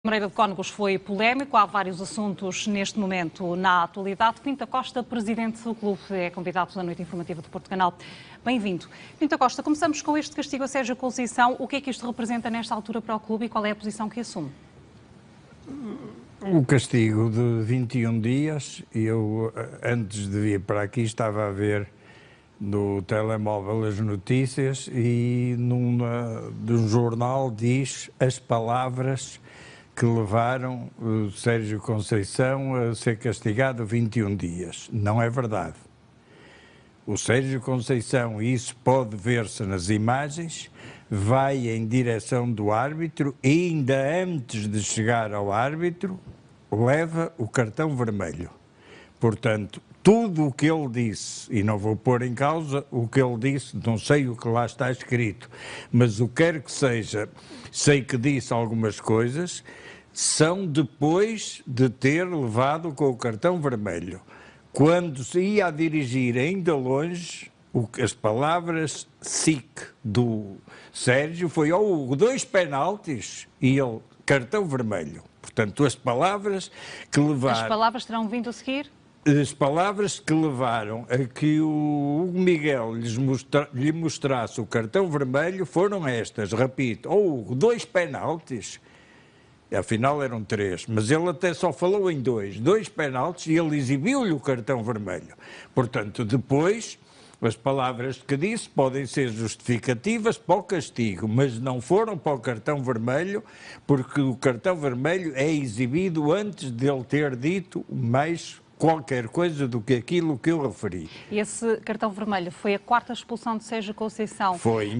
Moreira de Cónegos foi polémico, há vários assuntos neste momento na atualidade. Pinto da Costa, presidente do clube, é convidado da Noite Informativa do Porto Canal. Bem-vindo. Pinto da Costa, começamos com este castigo a Sérgio Conceição. O que é que isto representa nesta altura para o clube e qual é a posição que assume? O castigo de 21 dias, eu antes de vir para aqui estava a ver no telemóvel as notícias e de um jornal diz as palavras que levaram o Sérgio Conceição a ser castigado 21 dias. Não é verdade. O Sérgio Conceição, e isso pode ver-se nas imagens, vai em direção do árbitro e ainda antes de chegar ao árbitro leva o cartão vermelho. Portanto, tudo o que ele disse, e não vou pôr em causa o que ele disse, não sei o que lá está escrito, mas o que quer que seja, sei que disse algumas coisas, são depois de ter levado com o cartão vermelho. Quando se ia a dirigir ainda longe, as palavras SIC do Sérgio foi dois penaltis e ele, cartão vermelho. Portanto, as palavras que levaram... As palavras terão vindo a seguir? As palavras que levaram a que o Miguel lhe mostrasse o cartão vermelho foram estas, repito, dois penaltis. Afinal eram três, mas ele até só falou em dois penaltis e ele exibiu-lhe o cartão vermelho. Portanto, depois, as palavras que disse podem ser justificativas para o castigo, mas não foram para o cartão vermelho, porque o cartão vermelho é exibido antes de ele ter dito mais qualquer coisa do que aquilo que eu referi. E esse cartão vermelho foi a quarta expulsão de Sérgio Conceição. Foi,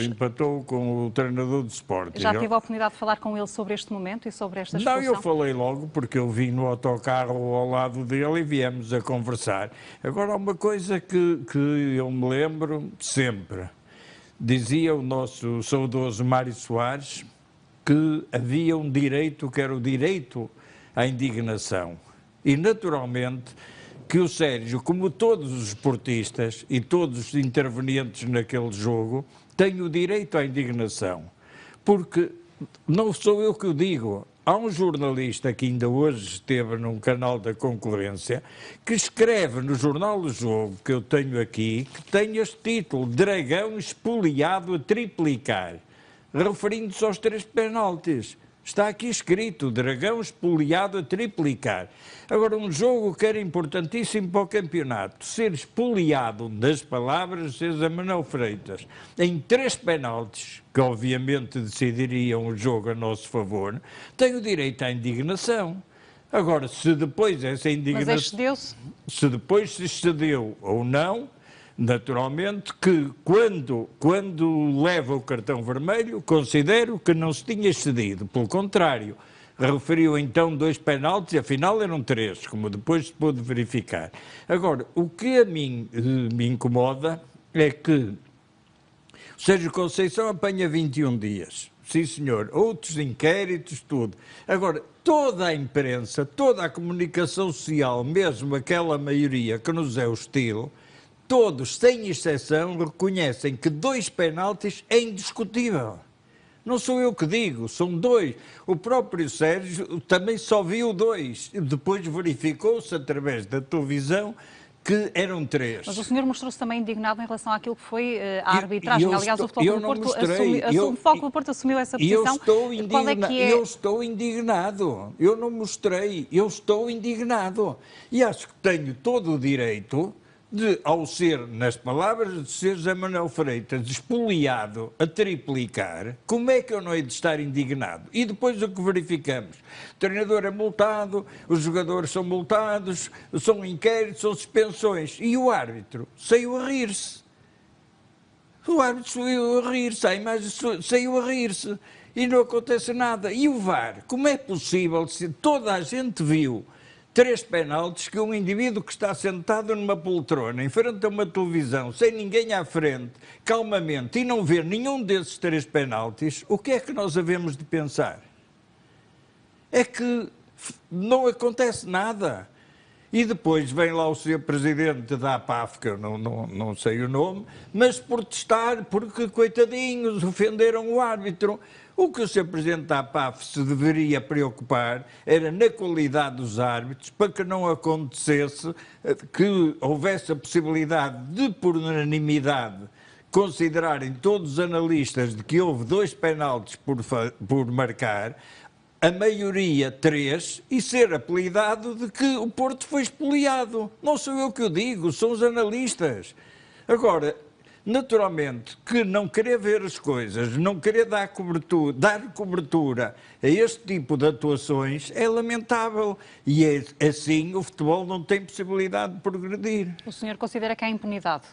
empatou com o treinador de Sporting. Já teve a oportunidade de falar com ele sobre este momento e sobre esta expulsão? Não, eu falei logo porque eu vim no autocarro ao lado dele e viemos a conversar. Agora, há uma coisa que eu me lembro sempre. Dizia o nosso saudoso Mário Soares que havia um direito que era o direito à indignação. E, naturalmente, que o Sérgio, como todos os esportistas e todos os intervenientes naquele jogo, tem o direito à indignação. Porque não sou eu que o digo. Há um jornalista que ainda hoje esteve num canal da concorrência que escreve no Jornal do Jogo, que eu tenho aqui, que tem este título, Dragão espoliado a triplicar, referindo-se aos três penaltis. Está aqui escrito, Dragão espoliado a triplicar. Agora, um jogo que era importantíssimo para o campeonato, ser espoliado das palavras de César Manuel Freitas, em três penaltis, que obviamente decidiriam o jogo a nosso favor, tem o direito à indignação. Agora, se depois essa indignação... Mas excedeu-se? Se depois se excedeu ou não... Naturalmente que quando leva o cartão vermelho, considero que não se tinha excedido. Pelo contrário, referiu então dois penaltis, afinal eram três, como depois se pôde verificar. Agora, o que a mim me incomoda é que o Sérgio Conceição apanha 21 dias. Sim, senhor. Outros inquéritos, tudo. Agora, toda a imprensa, toda a comunicação social, mesmo aquela maioria que nos é hostil, todos, sem exceção, reconhecem que dois penaltis é indiscutível. Não sou eu que digo, são dois. O próprio Sérgio também só viu dois. Depois verificou-se, através da televisão, que eram três. Mas o senhor mostrou-se também indignado em relação àquilo que foi a arbitragem. Aliás, o Futebol Clube do Porto assumiu essa posição. Qual é que é? Eu estou indignado. Eu não mostrei. Eu estou indignado. E acho que tenho todo o direito de, ao ser, nas palavras de César Manuel Freitas, espoliado a triplicar, como é que eu não hei de estar indignado? E depois o que verificamos? O treinador é multado, os jogadores são multados, são inquéritos, são suspensões. E o árbitro saiu a rir-se. O árbitro saiu a rir-se, a imagem saiu a rir-se. E não acontece nada. E o VAR? Como é possível, se toda a gente viu três penaltis, que um indivíduo que está sentado numa poltrona, em frente a uma televisão, sem ninguém à frente, calmamente, e não ver nenhum desses três penaltis, o que é que nós havemos de pensar? É que não acontece nada. E depois vem lá o Sr. Presidente da APAF, que eu não sei o nome, mas protestar porque, coitadinhos, ofenderam o árbitro. O que o Sr. Presidente da APAF se deveria preocupar era na qualidade dos árbitros, para que não acontecesse que houvesse a possibilidade de, por unanimidade, considerarem todos os analistas de que houve 2 penaltis por marcar, a maioria 3, e ser apelidado de que o Porto foi espoliado. Não sou eu que o digo, são os analistas. Agora, naturalmente, que não querer ver as coisas, não querer dar cobertura a este tipo de atuações é lamentável. E assim o futebol não tem possibilidade de progredir. O senhor considera que há impunidade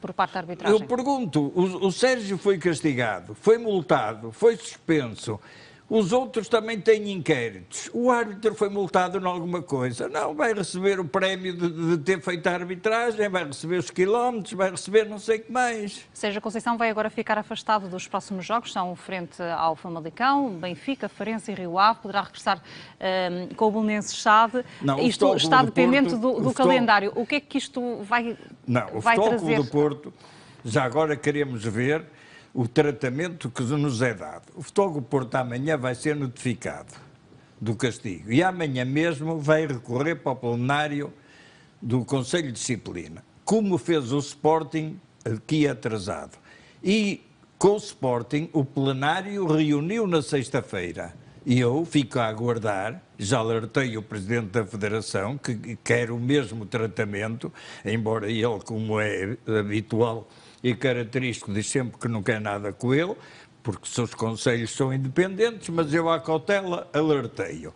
por parte da arbitragem? Eu pergunto, o Sérgio foi castigado, foi multado, foi suspenso. Os outros também têm inquéritos. O árbitro foi multado em alguma coisa. Não, vai receber o prémio de ter feito a arbitragem, vai receber os quilómetros, vai receber não sei o que mais. Sérgio Conceição vai agora ficar afastado dos próximos jogos, são frente ao Famalicão, Benfica, Farense e Rio Ave. Poderá regressar com o Belenenses-Chade. Isto está dependente do calendário. O que é que isto vai trazer? Não, o Futebol Clube do Porto, já agora queremos ver o tratamento que nos é dado. O Futebol Clube do Porto amanhã vai ser notificado do castigo e amanhã mesmo vai recorrer para o plenário do Conselho de Disciplina, como fez o Sporting aqui atrasado. E com o Sporting o plenário reuniu na sexta-feira e eu fico a aguardar, já alertei o Presidente da Federação que quer o mesmo tratamento, embora ele, como é habitual e característico, diz sempre que não quer nada com ele, porque os seus conselhos são independentes, mas eu à cautela alertei-o.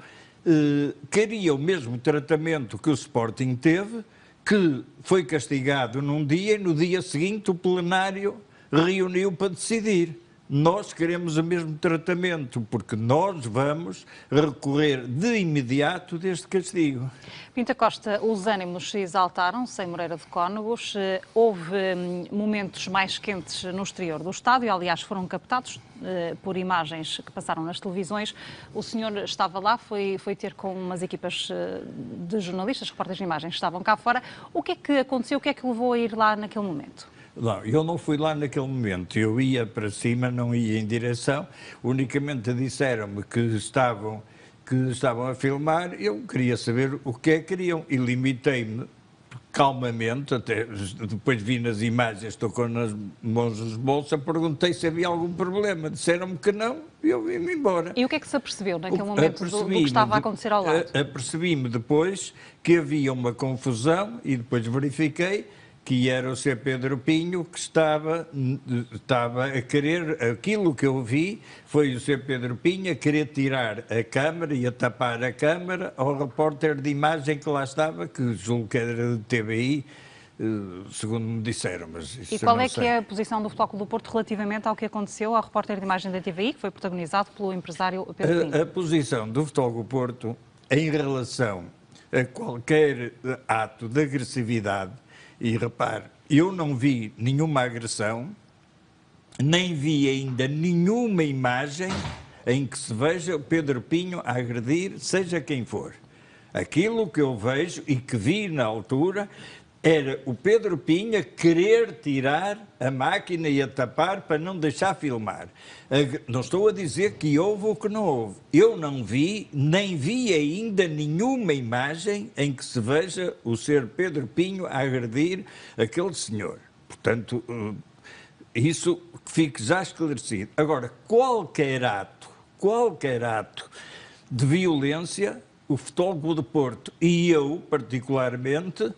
Queria o mesmo tratamento que o Sporting teve, que foi castigado num dia e no dia seguinte o plenário reuniu para decidir. Nós queremos o mesmo tratamento, porque nós vamos recorrer de imediato deste castigo. Pinto Costa, os ânimos se exaltaram, sem Moreira de Cónegos. Houve momentos mais quentes no exterior do estádio, aliás, foram captados por imagens que passaram nas televisões. O senhor estava lá, foi ter com umas equipas de jornalistas, repórteres de imagens que estavam cá fora. O que é que aconteceu? O que é que levou a ir lá naquele momento? Não, eu não fui lá naquele momento, eu ia para cima, não ia em direção, unicamente disseram-me que estavam a filmar, eu queria saber o que é que queriam e limitei-me calmamente, até depois vi nas imagens, estou com as mãos nos bolsos, perguntei se havia algum problema, disseram-me que não e eu vim-me embora. E o que é que se apercebeu naquele momento do que estava a acontecer ao lado? Apercebi-me depois que havia uma confusão e depois verifiquei que era o Sr. Pedro Pinho que estava a querer, aquilo que eu vi foi o Sr. Pedro Pinho a querer tirar a câmara e a tapar a câmara ao repórter de imagem que lá estava, que julgo que era de TVI, segundo me disseram. Mas isso e qual é que é a posição do Futebol Clube do Porto relativamente ao que aconteceu ao repórter de imagem da TVI, que foi protagonizado pelo empresário Pedro Pinho? A posição do Futebol Clube do Porto em relação a qualquer ato de agressividade. E repare, eu não vi nenhuma agressão, nem vi ainda nenhuma imagem em que se veja o Pedro Pinho a agredir, seja quem for. Aquilo que eu vejo e que vi na altura era o Pedro Pinho a querer tirar a máquina e a tapar para não deixar filmar. Não estou a dizer que houve ou que não houve. Eu não vi, nem vi ainda nenhuma imagem em que se veja o Sr. Pedro Pinho a agredir aquele senhor. Portanto, isso fique já esclarecido. Agora, qualquer ato de violência, o Futebol Clube do Porto e eu, particularmente,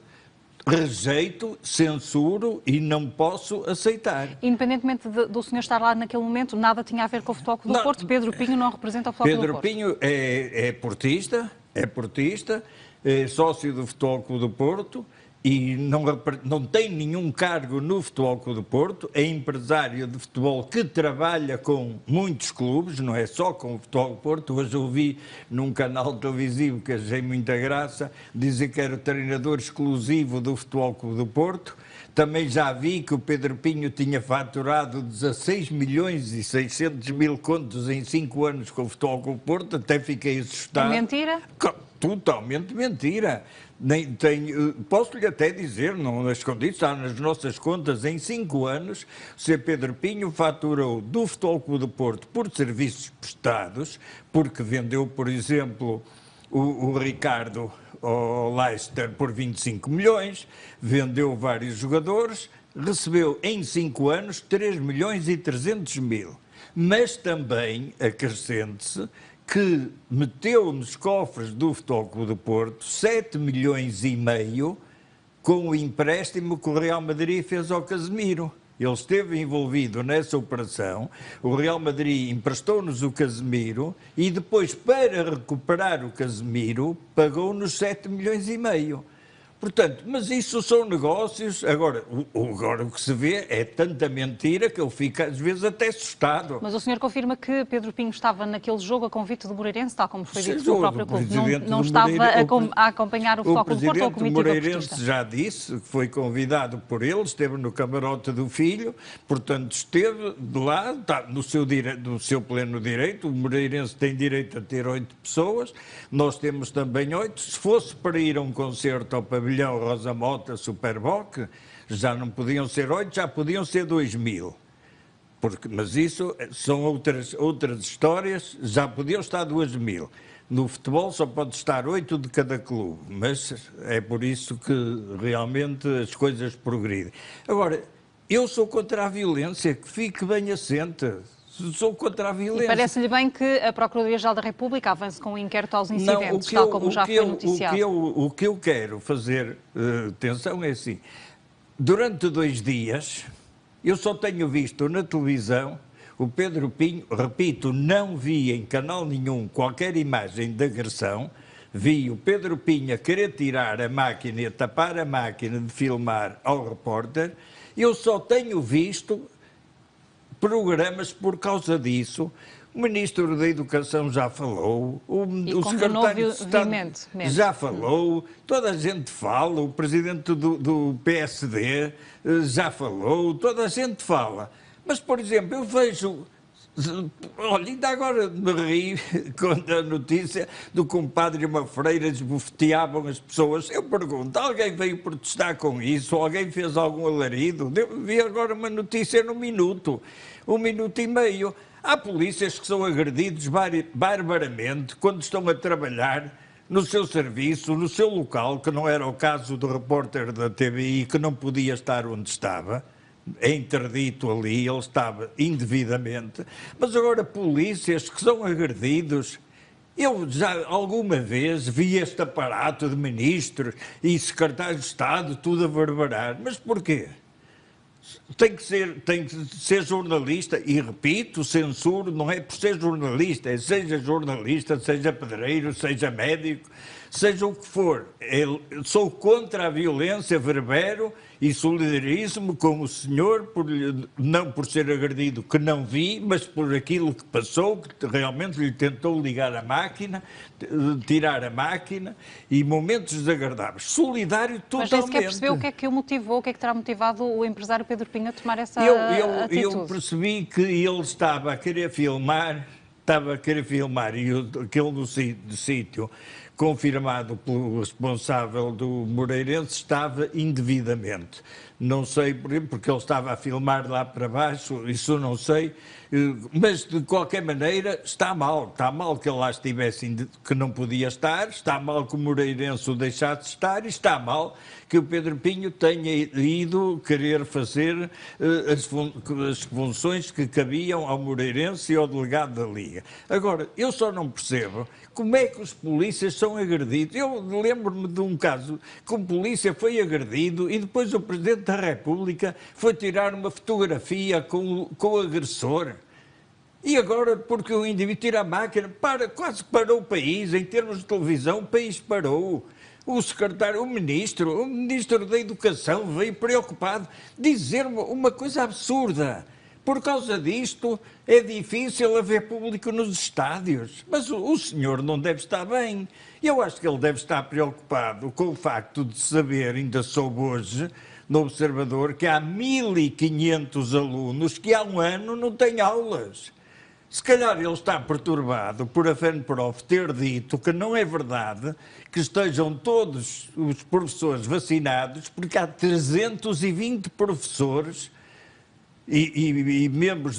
rejeito, censuro e não posso aceitar. Independentemente do senhor estar lá naquele momento, nada tinha a ver com o Futebol Clube do Porto? Pedro Pinho não representa o Futebol Clube do Porto? Pedro Pinho é portista, é sócio do Futebol Clube do Porto e não tem nenhum cargo no Futebol Clube do Porto, é empresário de futebol que trabalha com muitos clubes, não é só com o Futebol Clube do Porto. Hoje eu vi num canal televisivo que achei muita graça, dizer que era o treinador exclusivo do Futebol Clube do Porto. Também já vi que o Pedro Pinho tinha faturado 16 milhões e 600 mil contos em 5 anos com o Futebol Clube do Porto, até fiquei assustado. É mentira? totalmente mentira. Posso-lhe até dizer, não escondi, está nas nossas contas, em 5 anos, o Sr. Pedro Pinho faturou do Futebol Clube do Porto por serviços prestados, porque vendeu, por exemplo, o Ricardo ao Leicester por 25 milhões, vendeu vários jogadores, recebeu em 5 anos 3 milhões e 300 mil. Mas também acrescente-se que meteu nos cofres do Futebol Clube do Porto 7 milhões e meio com o empréstimo que o Real Madrid fez ao Casemiro. Ele esteve envolvido nessa operação, o Real Madrid emprestou-nos o Casemiro e depois, para recuperar o Casemiro, pagou-nos 7 milhões e meio. Portanto, mas isso são negócios. Agora o que se vê é tanta mentira que eu fico às vezes até assustado. Mas o senhor confirma que Pedro Pinho estava naquele jogo a convite do Moreirense, tal como foi dito pelo próprio clube, não estava a acompanhar o Futebol Clube do Porto ou o comitê do Moreirense já disse que foi convidado por ele, esteve no camarote do filho, portanto esteve de lá, está no seu pleno direito. O Moreirense tem direito a ter 8 pessoas, nós temos também 8. Se fosse para ir a um concerto ao pavilhão Rosa Mota, Superboc, já não podiam ser 8, já podiam ser 2.000. Mas isso são outras histórias, já podiam estar 2.000. No futebol só pode estar 8 de cada clube, mas é por isso que realmente as coisas progridem. Agora, eu sou contra a violência, que fique bem assente. Sou contra a violência. E parece-lhe bem que a Procuradoria-Geral da República avance com o inquérito aos incidentes, tal como já foi noticiado? O que eu quero fazer, atenção, é assim, durante 2 dias, eu só tenho visto na televisão o Pedro Pinho, repito, não vi em canal nenhum qualquer imagem de agressão, vi o Pedro Pinho a querer tirar a máquina e a tapar a máquina de filmar ao repórter. Eu só tenho visto programas por causa disso. O Ministro da Educação já falou, o Secretário de Estado já falou, toda a gente fala, o Presidente do PSD já falou, toda a gente fala. Mas, por exemplo, eu vejo... Olha, ainda agora me ri com a notícia do que um padre e uma freira esbofeteavam as pessoas. Eu pergunto, alguém veio protestar com isso? Alguém fez algum alarido? Vi agora uma notícia no minuto, 1 minuto e meio. Há polícias que são agredidos barbaramente quando estão a trabalhar no seu serviço, no seu local, que não era o caso do repórter da TVI, que não podia estar onde estava. É interdito ali, ele estava indevidamente, mas agora polícias que são agredidos. Eu já alguma vez vi este aparato de ministros e secretários de Estado tudo a barbarar, mas porquê? Tem que ser jornalista, e repito, censuro, não é por ser jornalista, é seja jornalista, seja pedreiro, seja médico, seja o que for. Eu sou contra a violência, verbero e solidarizo-me com o senhor, não por ser agredido, que não vi, mas por aquilo que passou, que realmente lhe tentou ligar a máquina, tirar a máquina, e momentos desagradáveis. Solidário totalmente. Mas nem sequer percebeu o que é que o motivou, o que é que terá motivado o empresário Pedro Pinho a tomar essa atitude? Eu percebi que ele estava a querer filmar, e aquele do sítio confirmado pelo responsável do Moreirense estava indevidamente. Não sei, porque ele estava a filmar lá para baixo, isso não sei, mas de qualquer maneira está mal que ele lá estivesse, que não podia estar, está mal que o Moreirense o deixasse estar, e está mal que o Pedro Pinho tenha ido querer fazer as funções que cabiam ao Moreirense e ao delegado da Liga. Agora, eu só não percebo como é que os polícias são agredidos. Eu lembro-me de um caso que um polícia foi agredido e depois o Presidente da República foi tirar uma fotografia com o agressor. E agora, porque o indivíduo tira a máquina, quase parou o país, em termos de televisão, o país parou. O Ministro da Educação veio preocupado dizer uma coisa absurda. Por causa disto, é difícil haver público nos estádios. Mas o senhor não deve estar bem. Eu acho que ele deve estar preocupado com o facto de saber, ainda soube hoje, no Observador, que há 1.500 alunos que há um ano não têm aulas. Se calhar ele está perturbado por a FENPROF ter dito que não é verdade que estejam todos os professores vacinados, porque há 320 professores e membros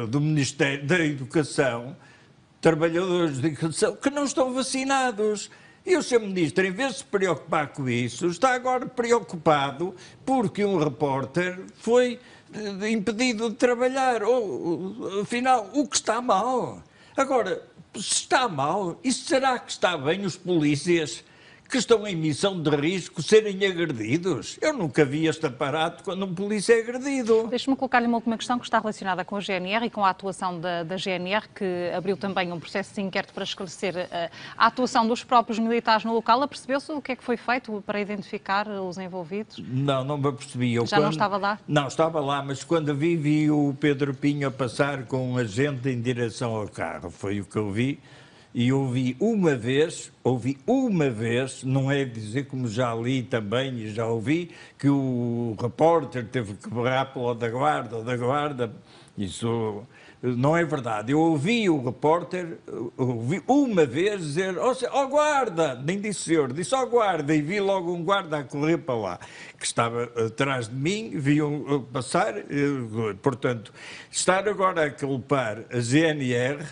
do Ministério da Educação, trabalhadores de educação, que não estão vacinados. E o Sr. Ministro, em vez de se preocupar com isso, está agora preocupado porque um repórter foi impedido de trabalhar. Afinal, o que está mal? Agora, se está mal, e será que está bem os polícias que estão em missão de risco serem agredidos? Eu nunca vi este aparato quando um polícia é agredido. Deixe-me colocar-lhe uma última questão que está relacionada com a GNR e com a atuação da GNR, que abriu também um processo de inquérito para esclarecer a atuação dos próprios militares no local. Apercebeu-se o que é que foi feito para identificar os envolvidos? Não me apercebi. Não estava lá? Não, estava lá, mas quando vi o Pedro Pinho a passar com um agente em direção ao carro. Foi o que eu vi. E ouvi uma vez, não é dizer como já li também e já ouvi, que o repórter teve que berrar pelo da guarda, isso não é verdade. Eu ouvi o repórter, ouvi uma vez dizer, ó guarda, nem disse senhor, disse ó guarda, e vi logo um guarda a correr para lá, que estava atrás de mim, viam passar, portanto, estar agora a culpar a GNR,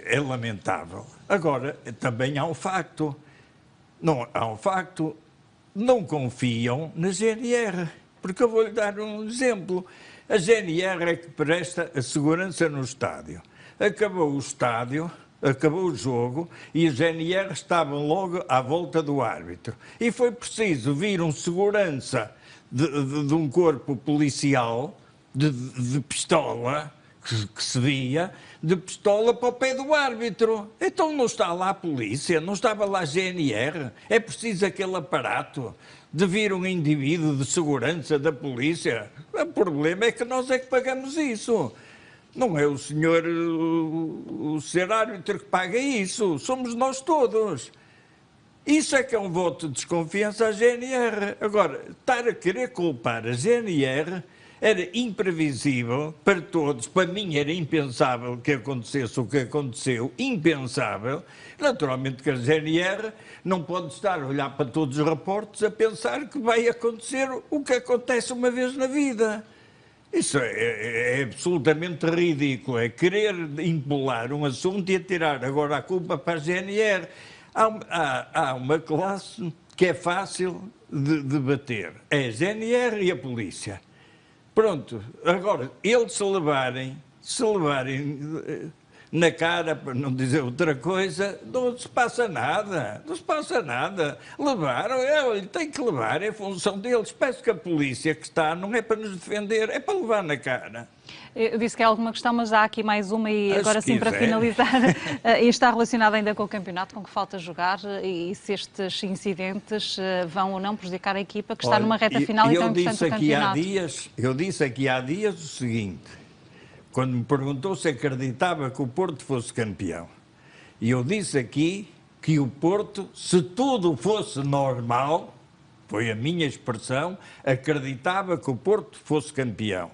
é lamentável. Agora, também há um facto. Não confiam na GNR. Porque eu vou-lhe dar um exemplo. A GNR é que presta a segurança no estádio. Acabou o estádio, acabou o jogo e a GNR estavam logo à volta do árbitro. E foi preciso vir um segurança de um corpo policial de pistola, que se via, de pistola para o pé do árbitro. Então não está lá a polícia, não estava lá a GNR. É preciso aquele aparato de vir um indivíduo de segurança da polícia. O problema é que nós é que pagamos isso. Não é o senhor árbitro que paga isso, somos nós todos. Isso é que é um voto de desconfiança à GNR. Agora, estar a querer culpar a GNR era imprevisível para todos. Para mim era impensável que acontecesse o que aconteceu, impensável. Naturalmente que a GNR não pode estar a olhar para todos os reportes a pensar que vai acontecer o que acontece uma vez na vida. Isso é absolutamente ridículo, é querer empolar um assunto e atirar agora a culpa para a GNR. Há uma classe que é fácil de debater, é a GNR e a polícia. Pronto, agora, eles se levarem na cara, para não dizer outra coisa, não se passa nada, Levaram, tem que levar, é função deles. Peço que a polícia que está não é para nos defender, é para levar na cara. Eu disse que é alguma questão, mas há aqui mais uma e agora sim, para finalizar, e está relacionada ainda com o campeonato, com que falta jogar e se estes incidentes vão ou não prejudicar a equipa que está numa reta final e tão importante do campeonato. Eu disse aqui há dias o seguinte, quando me perguntou se acreditava que o Porto fosse campeão, e eu disse aqui que o Porto, se tudo fosse normal, foi a minha expressão, acreditava que o Porto fosse campeão.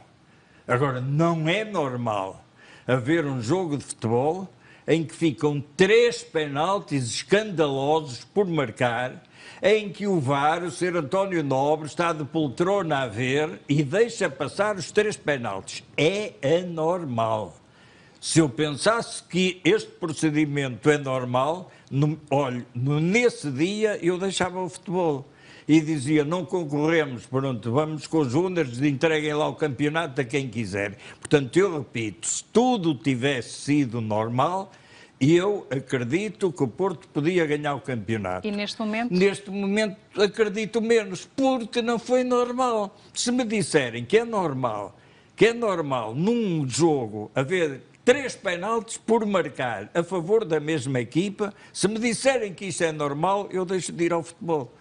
Agora, não é normal haver um jogo de futebol em que ficam 3 penaltis escandalosos por marcar, em que o VAR, o Sr. António Nobre, está de poltrona a ver e deixa passar os 3 penaltis. É anormal. Se eu pensasse que este procedimento é normal, nesse dia eu deixava o futebol. E dizia, não concorremos, pronto, vamos com os Júniors, entreguem lá o campeonato a quem quiser. Portanto, eu repito, se tudo tivesse sido normal, eu acredito que o Porto podia ganhar o campeonato. E neste momento? Neste momento acredito menos, porque não foi normal. Se me disserem que é normal num jogo haver 3 penaltis por marcar a favor da mesma equipa, se me disserem que isso é normal, eu deixo de ir ao futebol.